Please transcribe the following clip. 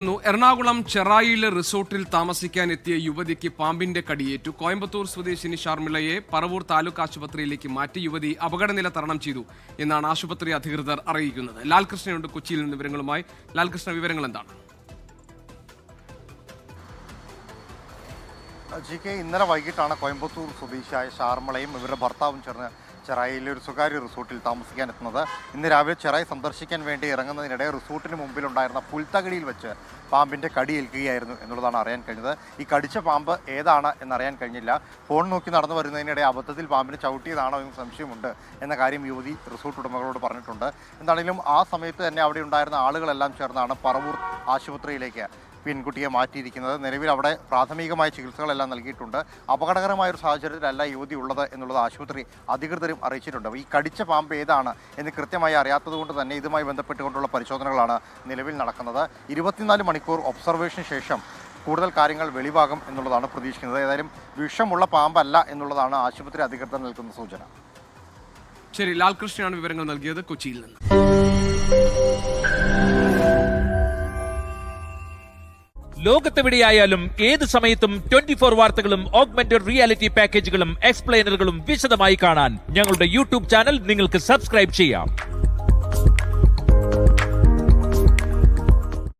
എറണാകുളം ചെറായിലെ റിസോർട്ടിൽ താമസിക്കാനെത്തിയ യുവതിക്ക് പാമ്പിന്റെ കടിയേറ്റു. കോയമ്പത്തൂർ സ്വദേശിനി ഷർമിളയെ പറവൂർ താലൂക്ക് ആശുപത്രിയിലേക്ക് മാറ്റി യുവതി അപകടനില തരണം ചെയ്തു എന്നാണ് ആശുപത്രി അധികൃതർ അറിയിക്കുന്നത്. ലാൽകൃഷ്ണനുണ്ട് കൊച്ചിയിൽ നിന്ന് വിവരങ്ങളുമായി. ലാൽകൃഷ്ണ, വിവരങ്ങൾ എന്താണ്? ഇന്നലെ വൈകിട്ടാണ് കോയമ്പത്തൂർ സ്വദേശിയായ ഷാർമിളയും ഇവരുടെ ഭർത്താവും ചേർന്ന് ചെറായിലെ ഒരു സ്വകാര്യ റിസോർട്ടിൽ താമസിക്കാനെത്തുന്നത്. ഇന്ന് രാവിലെ ചെറായി സന്ദർശിക്കാൻ വേണ്ടി ഇറങ്ങുന്നതിനിടെ റിസോർട്ടിന് മുമ്പിലുണ്ടായിരുന്ന പുൽത്തകടിയിൽ വെച്ച് പാമ്പിൻ്റെ കടിയേൽക്കുകയായിരുന്നു എന്നുള്ളതാണ് അറിയാൻ കഴിഞ്ഞത്. ഈ കടിച്ച പാമ്പ് ഏതാണ് എന്നറിയാൻ കഴിഞ്ഞില്ല. ഫോൺ നോക്കി നടന്നു വരുന്നതിനിടെ അബദ്ധത്തിൽ പാമ്പിനെ ചവിട്ടിയതാണോ എന്ന് സംശയമുണ്ട് എന്ന കാര്യം യുവതി റിസോർട്ട് ഉടമകളോട് പറഞ്ഞിട്ടുണ്ട്. എന്താണെങ്കിലും ആ സമയത്ത് തന്നെ അവിടെ ഉണ്ടായിരുന്ന ആളുകളെല്ലാം ചേർന്നാണ് പറവൂർ ആശുപത്രിയിലേക്ക് പെൺകുട്ടിയെ മാറ്റിയിരിക്കുന്നത്. നിലവിൽ അവിടെ പ്രാഥമികമായ ചികിത്സകളെല്ലാം നൽകിയിട്ടുണ്ട്. അപകടകരമായ ഒരു സാഹചര്യത്തിലല്ല യുവതി ഉള്ളത് എന്നുള്ളത് ആശുപത്രി അധികൃതരും അറിയിച്ചിട്ടുണ്ട്. ഈ കടിച്ച പാമ്പ് ഏതാണ് എന്ന് കൃത്യമായി അറിയാത്തതുകൊണ്ട് തന്നെ ഇതുമായി ബന്ധപ്പെട്ടുകൊണ്ടുള്ള പരിശോധനകളാണ് നിലവിൽ നടക്കുന്നത്. 24 മണിക്കൂർ ഒബ്സർവേഷന് ശേഷം കൂടുതൽ കാര്യങ്ങൾ വെളിവാകും എന്നുള്ളതാണ് പ്രതീക്ഷിക്കുന്നത്. ഏതായാലും വിഷമുള്ള പാമ്പല്ല എന്നുള്ളതാണ് ആശുപത്രി അധികൃതർ നൽകുന്ന സൂചന. ശരി, ലാൽകൃഷ്ണനാണ് വിവരങ്ങൾ നൽകിയത് കൊച്ചിയിൽ നിന്ന്. ലോകത്തെവിടെയായാലും ഏത് സമയത്തും 24 വാർത്തകളും ഓഗ്മെന്റഡ് റിയാലിറ്റി പാക്കേജുകളും എക്സ്പ്ലെയിനറുകളും വിശദമായി കാണാൻ ഞങ്ങളുടെ യൂട്യൂബ് ചാനൽ നിങ്ങൾക്ക് സബ്സ്ക്രൈബ് ചെയ്യാം.